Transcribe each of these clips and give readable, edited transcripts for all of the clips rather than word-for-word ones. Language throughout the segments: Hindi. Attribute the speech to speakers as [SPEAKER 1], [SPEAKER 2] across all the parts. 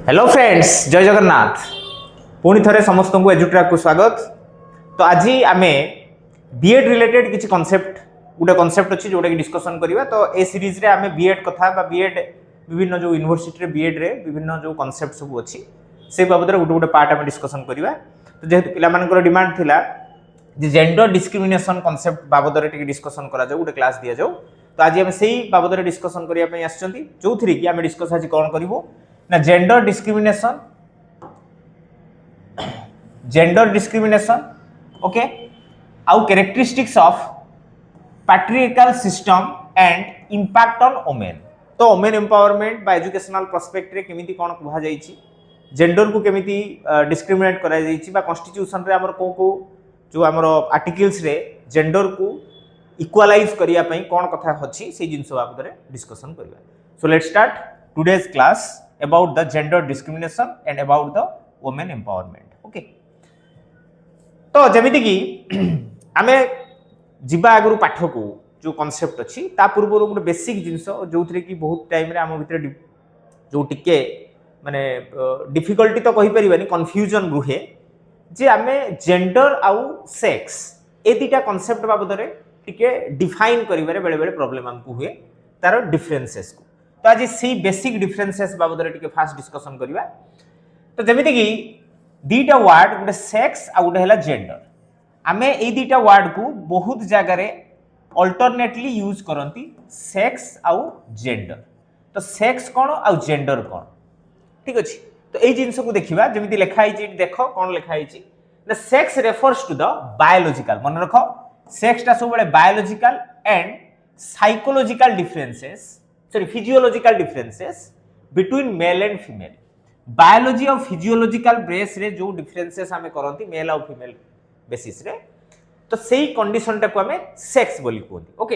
[SPEAKER 1] हेलो फ्रेंड्स, जय जगन्नाथ। पुणी थे समस्त को एजुट्राक को स्वागत। तो आज आम बीएड रिलेटेड किसी कॉन्सेप्ट गोटे कॉन्सेप्ट अच्छी जोटा कि डिस्कसन करवा। तो ए सीरीज रे आम बीएड कथा बीएड विभिन्न जो यूनिवर्सिटी बीएड रे विभिन्न जो कॉन्सेप्ट सब अच्छी से बाबद गोटे गोटे पार्ट आम डिस्कसन करवा। तो जेहेतु पिला डिमांड थिला जे जेंडर डिस्क्रिमिनेशन कॉन्सेप्ट बाबद रे डिस्कसन करा जाऊ, गोटे क्लास दिया जाऊ। तो आज आम से बाबद रे डिस्कसन करने आसछंती, जो थी कि आम डिस्कस आज कौन करूँ ना जेंडर डिस्क्रिमिनेशन ओके आउ characteristics of patriarchal system and impact on women. तो वुमेन एम्पावरमेंट बा एजुकेशनल पर्सपेक्ट रे केमिति कोन कुहा जाईछि, जेंडर को केमिति डिस्क्रिमिनेट करा जाईछि बा कॉन्स्टिट्यूशन रे हमर को जो हमर आर्टिकल्स रे जेंडर को इक्वलाइज करिया पई कोन कथा अछि से जिंस बाबद रे डिस्कशन करबा। So let's start today's class about the gender discrimination and about the women empowerment. Okay, तो जमिति कि आमे जिबा आगु पाठ को जो कॉन्सेप्ट अछि ता पूर्व गोटे बेसिक जिंस जो थरे कि बहुत टाइम रे आम भितर जो टिके माने डिफिकल्टी तो कहि परिबानी, कंफ्यूजन रुहे जे आमे जेंडर आउ सेक्स ए दुटा कॉन्सेप्ट बाबद रे टिके डिफाइन करिबारे बेले बेले प्रॉब्लम हमकु हुए तार डिफरेंसेस को। तो आज सी बेसिक डिफरेंसेस बाबद रे फास्ट डिस्कसन करवा। तो जमिति कि दीटा वर्ड गोटे सेक्स आ गोटे हला जेंडर, आमे ए दीटा वर्ड को बहुत जगह रे अल्टरनेटली यूज करंती, सेक्स आउ जेंडर। तो सेक्स कोन आ जेंडर कोन, ठीक अछि। तो ए जिंस को देखिबा, जमिति लिखा हिची देखो कोन लिखा हिची ना sex refers to the biological, मन रखो सेक्स ता सब बळे biological and psychological differences physiological differences between male and female. Biology और फिजियोलॉजिकल बेस रे जो डिफरेंसेस हमें करंती मेल और फीमेल बेसिस रे, तो सेही कंडीशन टाको हमें सेक्स बोली कहती। Okay,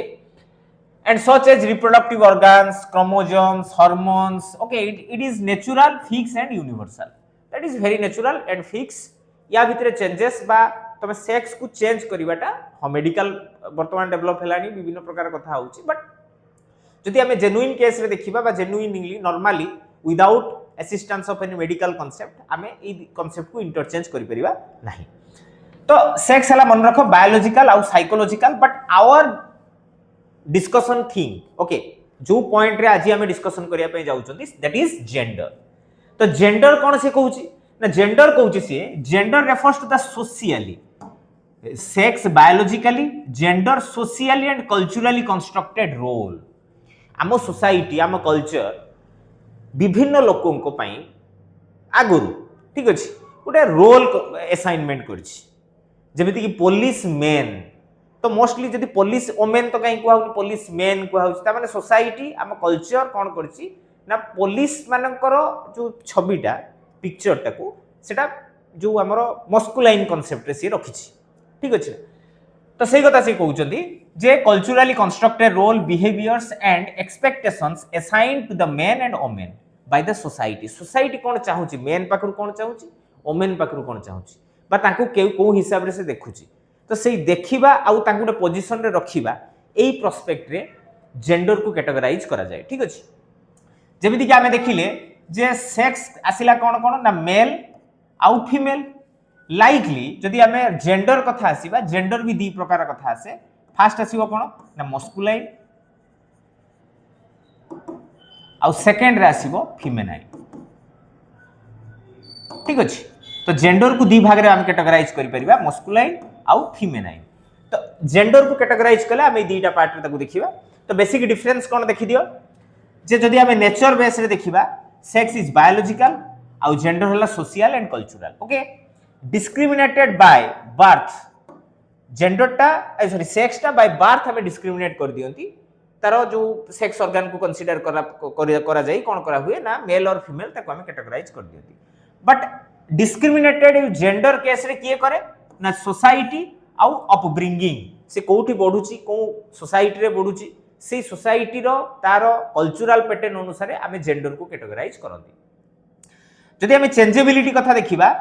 [SPEAKER 1] and such as reproductive organs, chromosomes, hormones. Okay, it is natural, fix and universal. That is very natural and fix. या भितरे चेंजेस बा तमे सेक्स को चेंज करिवाटा हम मेडिकल वर्तमान डेवलप हेलानी विभिन्न प्रकार कथा होउची। बट जदि आमे जेन्युइन केस रे देखिबा बा genuinely normally without assistance of any medical concept आमे ई कांसेप्ट को इंटरचेंज करि परिबा नाही। तो सेक्स हला मन रखो बायोलॉजिकल आउ psychological, but our discussion thing okay जो पॉइंट रे आज आमे डिस्कशन करिया पे जाउछंती दैट इज जेंडर। तो जेंडर कोन से कहूची ना जेंडर कहूची से gender refers to the socially, sex biologically, gender socially and culturally constructed role. आम सोसाइटी आम कल्चर विभिन्न लोकों को पाई आगुरु ठीक अच्छे गोटे रोल असाइनमेंट करमिति कि पुलिस मेन। तो मोस्टली जदि पुलिस वोमेन तो कहीं कहूँ पुलिस मेन कहूँ सोसाइटी आम कल्चर कौन करना पुलिस मानकर जो छविटा पिक्चरटा को सेटा जो आमर मस्कुलाइन कॉन्सेप्ट रे सी रखी, ठीक अच्छे। तो सही कथा से कहउचंदी जे culturally constructed role, behaviours and expectations assigned to the men and women by the society. Society कोन चाहूची, मेन पाखरु कोन चाहूची, वुमेन पाखरु कोन चाहूची बा तांको को हिसाब रे से देखुची। तो सही देखिबा आउ तांको गोटे पोजीशन रे रखिबा एई प्रोस्पेक्ट रे जेंडर को कैटेगराइज करा जाय, ठीक अछि। जेमिति कि आमे देखिले जे सेक्स आसिला कोन कोन ना मेल आउ फीमेल। लाइकली जदि आमे जेंडर कथा आसीबा, जेंडर भी दी प्रकार कथा आसे। फास्ट आसीबो कोन ना मस्कुलाइन आउ सेकंड रे आसीबो फीमेनाइन, ठीक अछि। तो जेंडर को दी भाग रे हम कैटेगराइज करि परिबा, मस्कुलाइन आउ फीमेनाइन। तो जेंडर को कैटेगराइज कले आमे दीटा पार्ट रे ताको देखिबा। तो बेसिक डिफरेंस कोन देखि दियो जे जदि आमे नेचर बेस रे देखिबा सेक्स इज बायोलॉजिकल आउ जेंडर होला social and cultural. Okay, discriminated by birth, जेंडरटा सॉरी सेक्सटा बाय बर्थ हमें डिस्क्रिमिनेट कर दियंती। तार जो सेक्स ऑर्गन को कंसीडर करा जाई कोन करा हुए ना मेल और फीमेल ताको हमें कैटेगराइज कर दियंती। बट डिस्क्रिमिनेटेड जेंडर केस रे किए करे ना सोसाइटी आउ अपब्रिंगिंग, से कोठी बढ़ुची को सोसाइटी रे बढ़ुची से सोसाइटी रो तार कल्चरल पैटर्न अनुसार हमें जेंडर को कैटेगराइज करंती। जदि हमें चेंजेबिलिटी कथा देखिबा,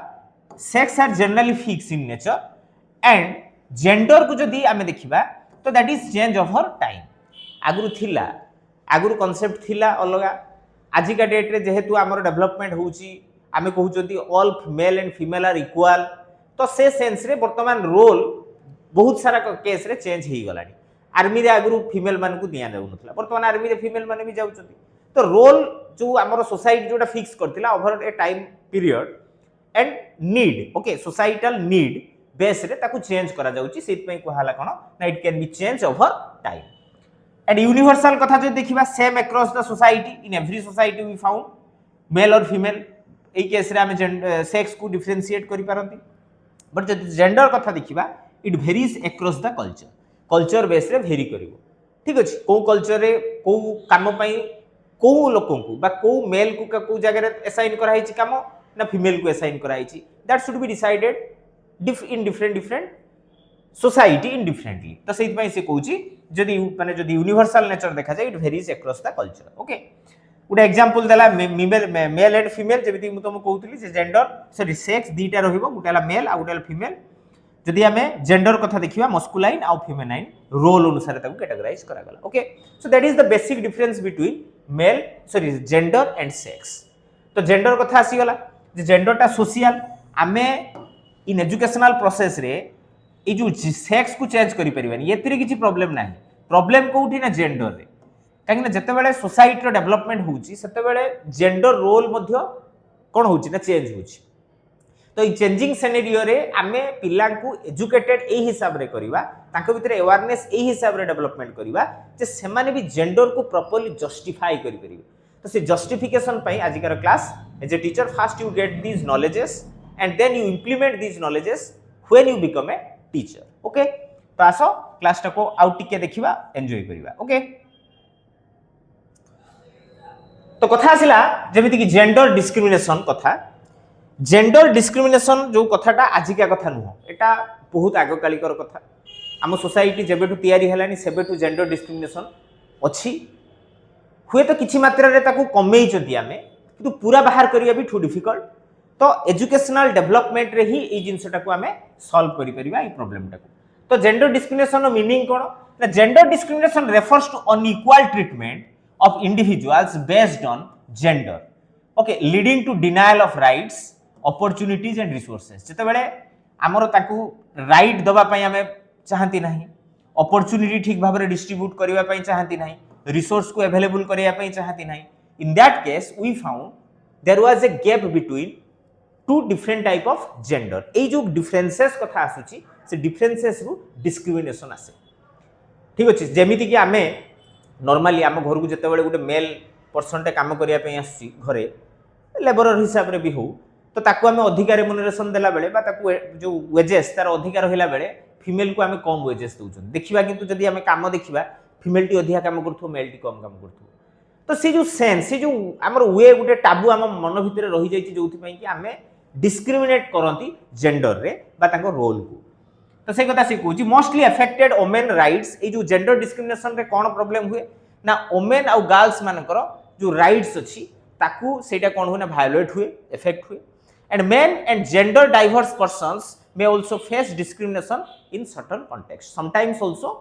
[SPEAKER 1] sex are generally fix in nature and gender को जदि आमे देखिबा तो that is change over time. आगुरु थिला, आगुरु कांसेप्ट थिला अलगा, आजिका डेट रे जेहेतु आमर डेवलपमेंट होउची आमे कहउचंती all male and female are equal तो से सेंस रे वर्तमान रोल बहुत सारा केस रे चेंज ही गलानी आर्मी रे आगु फीमेल मान को दिया जाउ नथला वर्तमान आर्मी रे फीमेल मान भी जाउचंती तो रोल जो आमर सोसाइटी जोटा फिक्स करथिला over a time period and need okay societal need base रे ताकू चेंज करा जाउची सेत पई कहला कोन ना it can be change over time and universal कथा जो देखिबा same across the society in every society we found male और फीमेल ए केस रे हम सेक्स को डिफरेंशिएट करि पारंती बट जब जेंडर कथा देखिबा it varies across the culture culture base रे वेरी करिवो ठीक अछि को कल्चर रे को काम पई को लोकन को बा को मेल को जगह रे असाइन करा हिची काम ना फीमेल को असाइन करा हिची that should be decided in different society in differently तो सेत पई से कहूची जदि माने जदि यूनिवर्सल नेचर देखा जाए it varies across the culture okay Uda example देला मेल एंड फीमेल जेबिति मु तुम कहउतली जे जेंडर सॉरी सेक्स दीटा रहिबो गुटाला मेल आ गुटाला फीमेल जदि हमें जेंडर कथा देखिबा मस्कुलाइन आ फेमिनाइन रोल अनुसार ताको कैटेगराइज करा गला okay so that is the basic difference between mail sorry gender and sex तो जेंडर कथा आसी गला जे जेंडरटा सोशल आमे इन एजुकेशनल प्रोसेस रे ए जो सेक्स को चेंज करि परिबानी एतरे किछि प्रॉब्लम नाही प्रॉब्लम कोउठी ना जेंडर रे काहे ना जते बेले सोसाइटी रो डेवलपमेंट होउची सेते बेले जेंडर रोल मध्य कोन होउची ना चेंज होउची तो ई चेंजिंग सिनेरियो रे आमे पिला को एजुकेटेड ए हिसाब रे करबा ताको भितरे अवेयरनेस ए हिसाब रे डेवलपमेंट करबा जे से माने भी जेंडर को प्रॉपर्ली जस्टिफाई करि परिबे तो से जस्टिफिकेशन पई आजिकार class as a teacher first you get these knowledges and then you implement these knowledges when you become a teacher okay तो आसो क्लास को आउट टिके देखिबा एन्जॉय करिबा ओके तो कथा आसिला जेमिति कि जेंडर डिस्क्रिमिनेशन कथा जेंडर डिस्क्रिमिनेशन जो कथाटा आजिका कथा नुह एटा बहुत आगकालिकर कथा आम सोसाइटी जेबेठु तैयारी हेलानी सेबेठु जेंडर डिस्क्रिमिनेशन अछि हुए तो किछि मात्रा रे ताकू कमेई चंती आमे किंतु पूरा बाहर करिया भी ठू डिफिकल्ट तो एजुकेशनल डेवलपमेंट रे ही ए जिंसटा को आमे सॉल्व करि परिबा ई प्रॉब्लम टाको तो जेंडर डिस्क्रिमिनेशन नो मीनिंग कोन ना gender discrimination refers to unequal treatment of individuals based on gender okay leading to denial of rights opportunities and resources जते बेले हमरो ताकू राइट दबा पई हमें चाहती नहीं अपॉर्चुनिटी ठीक भाव रे डिस्ट्रीब्यूट करिवा पई चाहती नहीं रिसोर्स को अवेलेबल करिया पई चाहती नहीं in that case we found there was a gap between two different type of gender ए जो डिफरेंसेस कथा आसुची से डिफरेंसेस रु डिस्क्रिमिनेशन आसे ठीक अछि जेमिति कि हमें नॉर्मली आम घर को जिते बड़े गोटे मेल पर्सन टे काम करने आसी घरे लेबर हिसाब रे भी हो तो ताकू आम अधिका रेमुनरेशन देला बेले बा ताकू जो वेजेस तार अधिका रहिला बेले फीमेल को आम कम वेजेस दउछन देखिबा किंतु जदी आम काम देखिबा फीमेल टी अधिका काम करथो मेल टी कम काम करथो तो से जो सेंस से जो हमर वे गोटे टाबू आम मन भितर रहि जाईची जोथि पई कि आम डिस्क्रिमिनेट करंती जेंडर रे बा ताको रोल को तो से कथा से कहूँ मोस्टली अफेक्टेड वोमेन राइट्स ये जो जेंडर डिस्क्रिमिनेशन रे कौन प्रॉब्लम हुए ना वोमेन आउ गर्ल्स मानकर जो राइट्स अच्छी ताकू सेटा कौन हुए ना वायोलेट हुए इफेक्ट हुए and men and gender diverse persons may also face discrimination in certain context sometimes also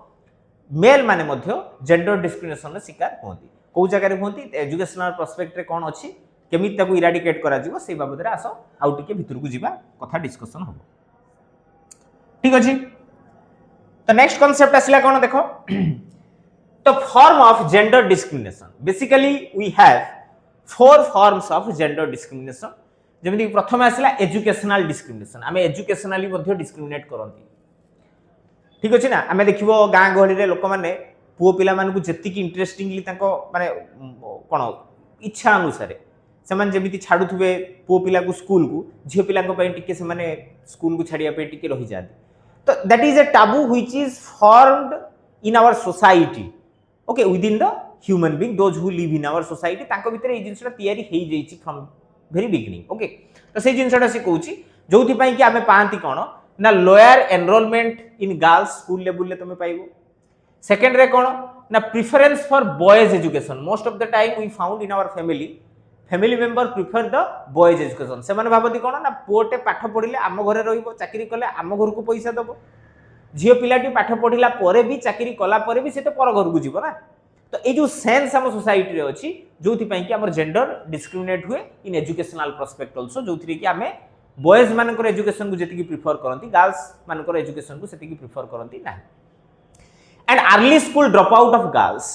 [SPEAKER 1] male माने मध्य जेंडर डिस्क्रिमिनेशन रे शिकार होती को जगह रे होती एजुकेशनल पर्सपेक्ट रे कौन अच्छी केमिति ताकू इराडिकेट करा जिवो से बाबद रे आसो आउ टिके भितर को जिबा कथा डिस्कशन हो ठीक अछि तो नेक्स्ट कांसेप्ट आसिला कोन देखो तो form of gender discrimination basically we have four forms of gender discrimination जेमिति प्रथम आसिला एजुकेशनल डिस्क्रिमिनेशन आमे एजुकेशनली मध्ये डिस्क्रिमिनेट करंती ठीक अछि ना आमे देखिबो गां गहली रे लोक माने पुओ पिला मान को जति की इंटरेस्टिंगली ताको माने कोन इच्छा अनुसार से माने जेमिति छाडुथुबे पुओ पिला को स्कूल को झियो पिला को पई टिके से माने स्कूल को छाडिया पे टिके रहि जाती तो that is A taboo which is formed in our society okay within the human being those who live in our society ताको भितर ए जिंसटा तयारी हेई जाईची फ्रॉम वेरी बिगिनिंग ओके तो से जिंसटा से कहूची जोथि पई कि आमे पांती कोन ना lower enrollment in girls school level ले तमे पाइबो सेकंड रे कोन ना preference for boys education most of the time we found in our family member prefer the boys education से माने भाबती कोन ना पुओटे पाठ पढिले आम घरे रहिबो चाकरी कले आम घर को पैसा दबो झियो पिलाटी पाठ पढिला परे भी चाकरी कला परे भी से तो पर घर को जीवो ना तो ये जो सेंस आम सोसाइटी रे अछि जो कि आम जेंडर डिस्क्रिमिनेट हुए इन एजुकेशनल प्रोस्पेक्ट ऑल्सो जो कि आम बॉयज मानकर एजुकेशन को जी प्रिफर करती गर्ल्स मानकर एजुकेशन को सेतिकी प्रिफर करती ना and early school drop out of girls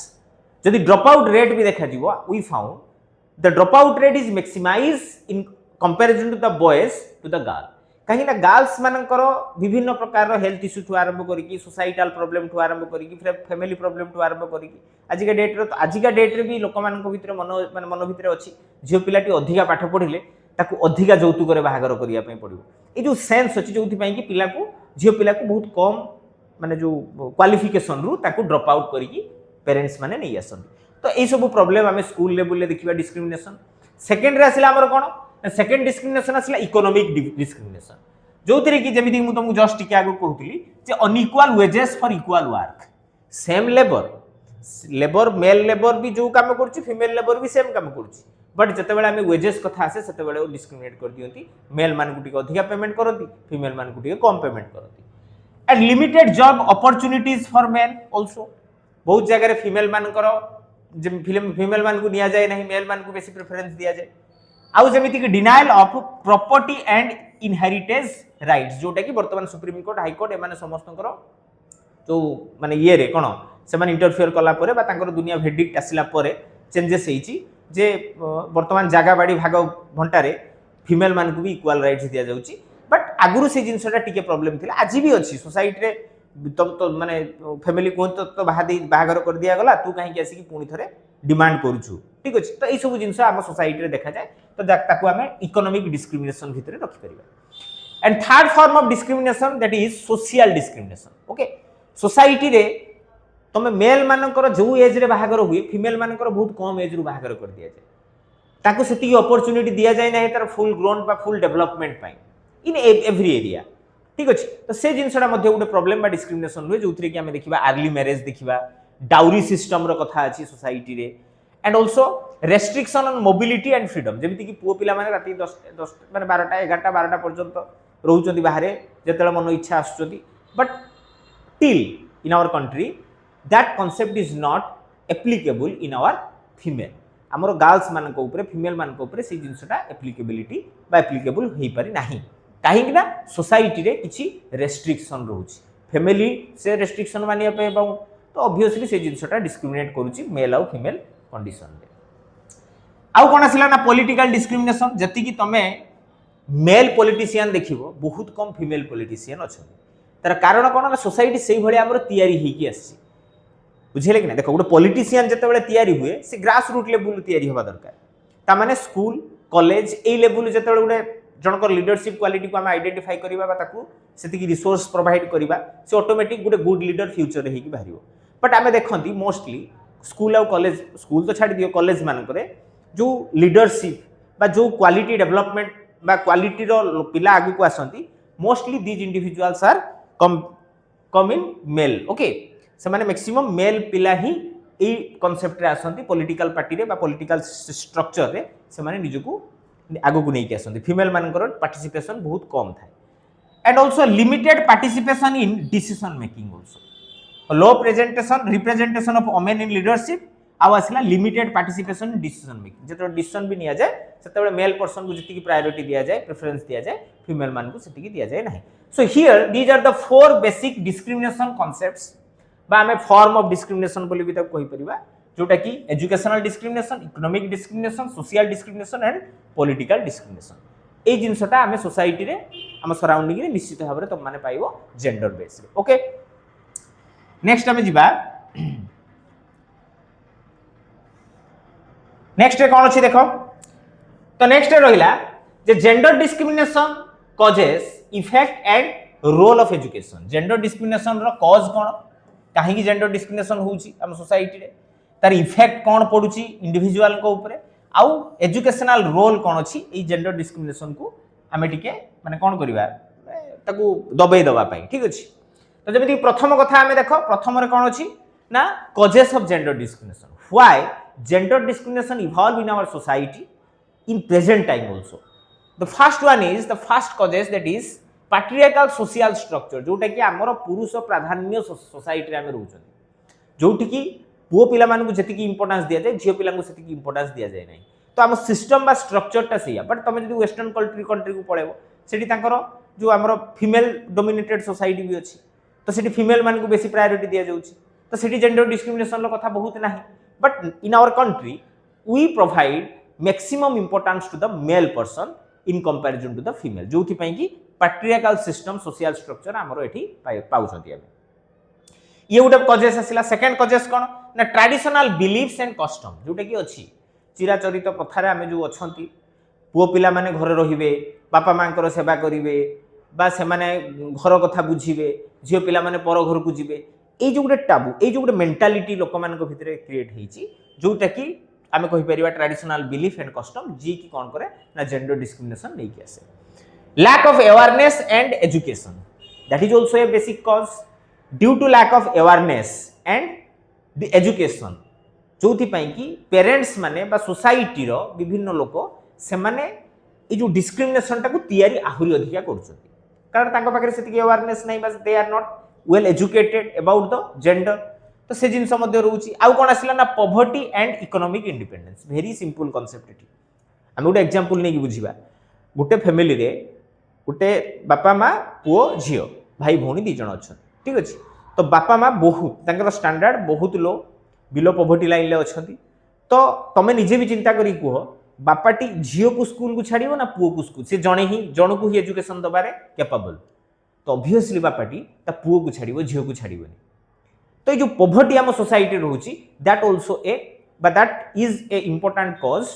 [SPEAKER 1] जदि ड्रॉप आउट रेट भी देखा जीवो we found the drop out rate is maximize in comparison to the boys to the girl कहीं ना गर्ल्स मानकर विभिन्न प्रकार हेल्थ इश्यू ठू आरंभ करिकी सोसाइटल प्रॉब्लम ठू आरंभ करिकी फैमिली प्रॉब्लम ठू आरंभ करिकी आजिका डेट रे भी लोक मानक भितर मन भितर अछि झियो पिलाटी अधिका पाठ पढिले ताकू अधिका यौतुक रे बाहागर करिया पई पड़िबो ए जो सेंस अछि जोथि पई कि पिला को झियो पिला को बहुत कम माने जो क्वालिफिकेशन रु ताकू ड्रॉप आउट करिकी पेरेंट्स माने नै आसन तो ए सब प्रॉब्लम हमें स्कूल लेवल ले देखिबा डिस्क्रिमिनेशन सेकंड रे आसिला हमर कोन सेकंड डिस्क्रिमिनेशन आसिला इकोनॉमिक डिस्क्रिमिनेशन जो तरी कि जेमिति मु तुमको जस्ट टिके आगु कहउतली जे unequal wages for equal work same labour male labour भी जो काम करछि फीमेल लेबर भी सेम काम करछि बट जते बेला हमें वेजेस कथा आसे सेते बेला वो डिस्क्रिमिनेट कर दियंती मेल मान को टिके अधिका पेमेंट करती फीमेल मान को टिके कम पेमेंट करती and limited job opportunities for main also बहुत जगह रे फीमेल मान करो फीमेल मान को निया जाए नहीं मेल मान को बेसी प्रेफरेंस दिया जाए आउ जेमिति कि denial of property and inheritance rights जोटा कि वर्तमान सुप्रीम कोर्ट हाई कोर्ट एमाने समस्त जो माने ये रे कोन से माने इंटरफियर कला परे बा तांकर दुनिया भेडिक्ट आसिला परे चेंजेस हेची जे वर्तमान जागा बाड़ी भाग घंटारे फीमेल मान को भी इक्वल राइट्स दिया जाउची बट आगुरु से जिनसटा टिके प्रॉब्लम थिला आज भी अछि सोसाइटी रे तो माने फैमिली को तो बाहागर कर दिया गला तू काहे कि आसी कि पुनी थरे डिमांड करूछु ठीक अछि तो ए सब जिंस हम सोसाइटी रे देखा जाए तो ताकू हमें इकोनॉमिक डिस्क्रिमिनेशन भितर रखि परिबा and third form of discrimination that is social discrimination okay society रे तमे मेल मानकर जो एज रे बाहागर हुए फीमेल मानकर बहुत कम एज रु बाहागर कर दिया जाए ताकू सेति अपॉर्चुनिटी दिया जाए नाही तार फुल ग्रोन बा full development pi in every area ठीक अछि तो से जिनसडा मध्ये गोटे प्रॉब्लम बा डिस्क्रिमिनेशन हुए जोथरे कि हमें देखिबा अर्ली मैरिज देखिबा डाउरी सिस्टम रो कथा अछि सोसाइटी रे and also restriction on mobility and freedom जेमिति कि पुओ पिला माने राती 10 माने 12टा 11टा 12टा पर्यंत रहउचंदी बाहरे जेतेला मन इच्छा आसुचंदी but till in our country that concept is not applicable in our female हमरो गर्ल्स मान को ऊपर फीमेल मान को ऊपर से जिनसटा एप्लीकेबिलिटी बा एप्लीकेबल होई पारि नाही काहेकि ना सोसाइटी रे किछि रेस्ट्रिक्शन रहउची फैमिली से रेस्ट्रिक्शन मानिया पे तो ऑब्वियसली से जिनसटा डिस्क्रिमिनेट करूची मेल और फीमेल कंडीशन रे आउ कोन आसिला ना पॉलिटिकल डिस्क्रिमिनेशन जति कि तमे मेल पॉलिटिशियन देखिबो बहुत कम फीमेल पॉलिटिशियन अछन तार कारण कोन ना सोसाइटी सेही भली हमर तयारी ही कि आसी बुझिले कि ना देखो गोटे पॉलिटिशियन जते बेले तयारी हुए से ग्रास रूट लेवल तयारी होबा दरकार ता माने स्कूल कॉलेज ए लेवल जते बेले गोटे जनकर लीडरशिप क्वालिटी को हम आइडेंटिफाई करिबा बा ताकू सेति की रिसोर्स प्रोवाइड करिबा से ऑटोमेटिक गोटे गुड लीडर फ्यूचर रे ही कि बाहरियो बट आमे देखंती मोस्टली स्कूल और कॉलेज स्कूल तो छाड़ दियो कॉलेज मान करे जो लीडरशिप बा जो क्वालिटी डेवलपमेंट बा क्वालिटी रो पिला आगु को आसंती mostly these individuals are come in male okay से माने मैक्सिमम मेल पिला ही ए कांसेप्ट रे आसंती पॉलिटिकल पार्टी रे बा पॉलिटिकल स्ट्रक्चर रे से माने निजको आगु को नै के आसंती फीमेल मानकर पार्टिसिपेशन बहुत कम थाए and also limited participation in decision making also low representation of women in leadership आउ आसला limited participation in decision making जेतो डिसीजन भी निया जाए सेते मेल पर्सन को जति प्रायोरिटी दिया जाए प्रेफरेंस दिया जाए फीमेल मान को सेति दिया जाए नहीं so here these are the four basic discrimination concepts बा हमें फॉर्म ऑफ डिस्क्रिमिनेशन बोली भी तक कहि परिबा जोटा कि educational discrimination economic discrimination social discrimination and political discrimination ए जिनसटा हमें सोसाइटी रे हम सराउंडिंग रे निश्चित भाव रे तुम माने पाइबो जेंडर बेस रे ओके नेक्स्ट हमें जिबा नेक्स्ट रे कोन अछि देखो तो नेक्स्ट रे रहिला जे gender discrimination causes effect and role of education gender discrimination रो कॉज कोन काहे कि जेंडर डिस्क्रिमिनेशन होउची हम सोसाइटी रे तार इफेक्ट कोन पडुची इंडिविजुअल को ऊपर आउ एजुकेशनल रोल कोन अछि ए जेंडर डिस्क्रिमिनेशन को हमें टिके माने कोन करिवा ताकू दबे दबा पई ठीक अछि तो जेमिति प्रथम कथा हमें देखो प्रथम रे कोन अछि ना causes of gender discrimination why gender discrimination evolve in our society in present time also the first one is the first causes that is patriarchal social structure जोटा कि हमर पुरुष प्राधान्य सोसाइटी रे हम रहउछन जोटी कि पुओ पिला मानकु जतिकी इंपोर्टेंस दिया जाए झियो पिला सेतिकी इंपोर्टेंस दिया जाए नहीं तो आम सिस्टम बा स्ट्रक्चरटा से बट तुम जो वेस्टर्न कंट्री को पड़ेब से जो आम फीमेल डोमिनेटेड सोसाइटी भी अच्छी तो से फीमेल मान को बेसी प्रायोरिटी दि जाऊँगी तो से जेंडर डिस्क्रिमिनेशन कथा बहुत ना but in our country we provide maximum importance to the male person in comparison to the female जो कि पैट्रियार्कल सिस्टम सोशल स्ट्रक्चर आमर एठी पाउछंती आमे ये गोटे कजेस आसला सेकेंड कजेस कौन ना ट्रेडिशनल बिलीफ्स एंड कस्टम जोटा कि अच्छी चिराचरित प्रथार आम जो अच्छा पुओ पिला माने घर रे बापा माँ सेवा करेंगे बा से घर कथा बुझे झील पिला माने पर घर को जीवे ये जो गोटे टाबू ये जो गोटे मेंटालिटी लोक मान भितर क्रिएट होती जोटा कि आम कहीपर ट्रेडिशनल बिलीफ एंड कस्टम जी की कौन करे ना जेंडर डिस्क्रिमिनेशन नहीं आसे lack of awareness and education that is also a basic cause due to lack of awareness and the education जो कि पेरेंट्स माने बा सोसाइटी रो विभिन्न लोक से माने ये जो डिस्क्रिमिनेशन टाको तैयारी आहुरी अधिका करछथि कारण तांको पाखरे सेतिके अवेयरनेस नहीं बस they are not well educated about the gender तो से जिनस मध्य रहउची आउ कोन आसिला ना poverty and economic independence very simple concept एठी हम गोटे एग्जांपल नै कि बुझिबा गोटे फैमिली रे गोटे बापा माँ पुओ झियो भाई भौणी दी जण अछन ठीक अछि तो बापा माँ बहुत तांकर स्टैंडर्ड बहुत लो बिलो पॉवर्टी लाइन ले अछंती तो तमे निजे भी चिंता करी कुह बापाटी झियो को स्कूल को छाड़िबो ना पुओ को स्कूल से जण को ही एजुकेशन दबारे कैपेबल तो ऑब्वियसली बापाटी ता पुओ को छाड़िबो झियो को छाड़िबोनी तो ये जो पॉवर्टी आम सोसाइटी रहउची दैट आल्सो ए but that is a important cause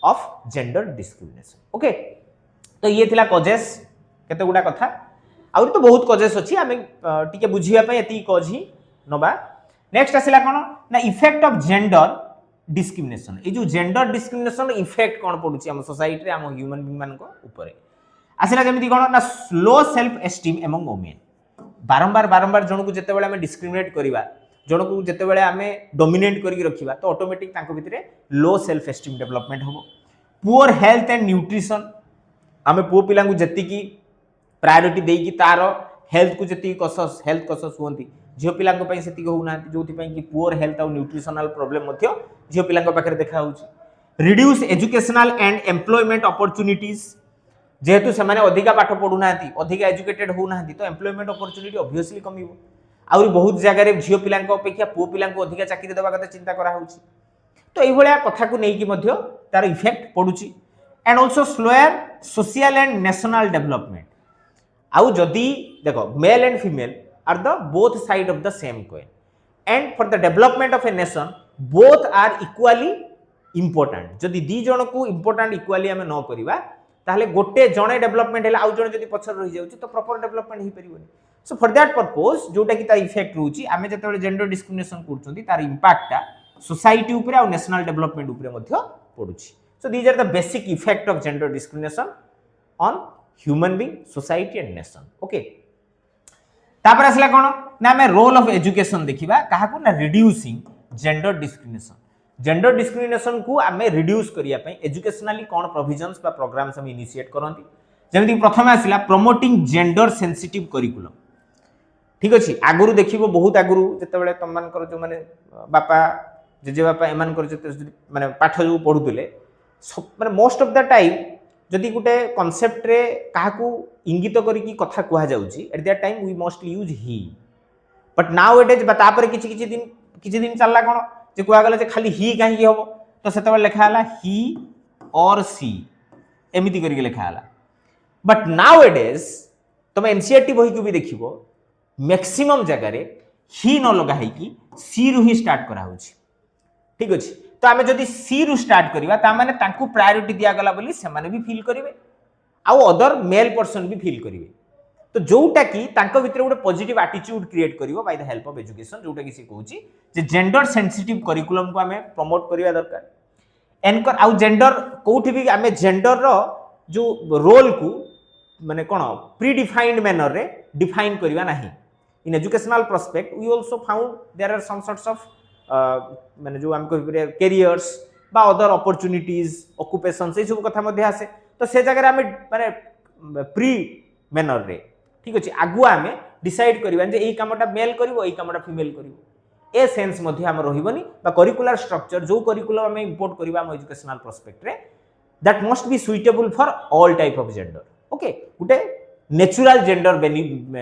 [SPEAKER 1] of gender discrimination okay तो ये थिला कॉजेस केते गुडा कथा आउरी तो बहुत कॉजेस अछि आमे टिके बुझिया पय एती कॉज ही नबा नेक्स्ट आसिला कोन ना इफेक्ट ऑफ जेंडर डिस्क्रिमिनेशन ये जो जेंडर डिस्क्रिमिनेशन इफेक्ट कौन पड़ुची आम सोसाइटी रे आम ह्यूमन बीइंग मान को ऊपर आसिला जेमिति कोन ना slow self esteem among women बारंबार बारंबार जन को जिते आम डिस्क्रिमिनेट करवा जन को जिते आम डोमिनेट करके रखा तो ऑटोमेटिक तांको भितरे लो सेल्फ एस्टीम डेवलपमेंट हम पुअर हेल्थ एंड न्यूट्रिशन आम पुओ पिला जी प्रायोरिटी देकी तार हेल्थ को जी कसस हेल्थ कसस हुई झील पिला से होना जो कि पुअर हेल्थ और न्यूट्रिशनल प्रोब्लेम झील पिला पाखे देखा reduce educational and employment opportunities जेहेतु से अधिका पाठ पढ़ुना अधिका एजुकेटेड होना तो एम्प्लॉयमेंट अपॉर्चुनिटी ऑब्वियसली कम आउरी बहुत जगह झील पिला अपेक्षा पुओ पिला अधिका चाकरी देवा कथा चिंता करा तो ये कथा को लेकिन तार इफेक्ट पड़ुची and also slower social and national development आउ जदि देखो male and female are the both side of the same coin and for the development of a nation both are equally important जदि दी जन को इंपोर्टेंट इक्वाली आम न करवा ताहले गोटे जणे डेवलपमेंट है आउ जणे जदि पछर रही जाउची तो प्रॉपर डेवलपमेंट ही परिबोनी सो फॉर दैट पर्पस जोटा कि तार इफेक्ट रहउची आमे जतबे जेंडर डिस्क्रिमिनेशन करछंती तार इंपैक्टटा सोसाइटी ऊपर आ नेशनल डेवलपमेंट ऊपर मध्य पडुची so these are the basic effect of gender discrimination on human being society and nation okay तापर आसला कोन ना हमें रोल ऑफ एजुकेशन देखिबा काहा को ना रिड्यूसिंग जेंडर डिस्क्रिमिनेशन को आमे रिड्यूस करिया पई एजुकेशनली कोन प्रोविजंस बा प्रोग्राम्स हम इनिशिएट करंती जेमिति प्रथम आसला प्रमोटिंग जेंडर सेंसिटिव करिकुलम ठीक अछि आगुरु देखिबो बहुत आगुरु जतेबेले तम मानकर जो माने बापा जेजे बापा एमान कर जते माने पाठ जो पढुतले माने मोस्ट ऑफ द टाइम जदि गोटे कॉन्सेप्ट रे काहा को इंगित करी की कथा कुहा जाउची at that time we mostly use he but now it is बता पर किछि दिन चलला कोन जे कुहा गला जे खाली ही काहे हबो तो सेतबे लिखा हला ही और सी एमिति करी लिखा हला बट नाउ इट इज तुम एनसीईआरटी बही को भी देखिबो मैक्सिमम जगह रे ही न लगा है कि सी रु ही स्टार्ट करा होची ठीक अछि तो आमे जदि सी रु स्टार्ट करिवा ता माने तांकू प्रायोरिटी दिया गला बोली से माने भी फील करिवे आउ अदर मेल पर्सन भी फील करिवे तो जोटा कि तांको भितर गोटे पॉजिटिव एटीट्यूड क्रिएट करिवो by the help of education जोटा कि से कहूची जे जेंडर सेंसिटिव करिकुलम को आमे प्रमोट करिवा दरकार एनकर आउ जेंडर कोठी भी आमे जेंडर रो जो रोल को माने कोन प्री डिफाइंड मैनर रे डिफाइन करिवा नाही in educational prospect we also found there are some sorts of माने जो हमको कैरियर्स बा अदर अपॉर्चुनिटीज ऑक्युपेशन से सब कथा मध्ये आसे तो से जगह हमें माने प्री मैनर रे ठीक अछि आगु हमें डिसाइड करबा जे एई कामटा मेल करबो एई कामटा फीमेल करबो ए सेन्स मध्य आम रहिबनी बा करिकुलर स्ट्रक्चर जो करिकुलम आम इंपोर्ट करबा हम एजुकेशनल प्रोस्पेक्ट रे that must be suitable for all type of gender okay Gute natural gender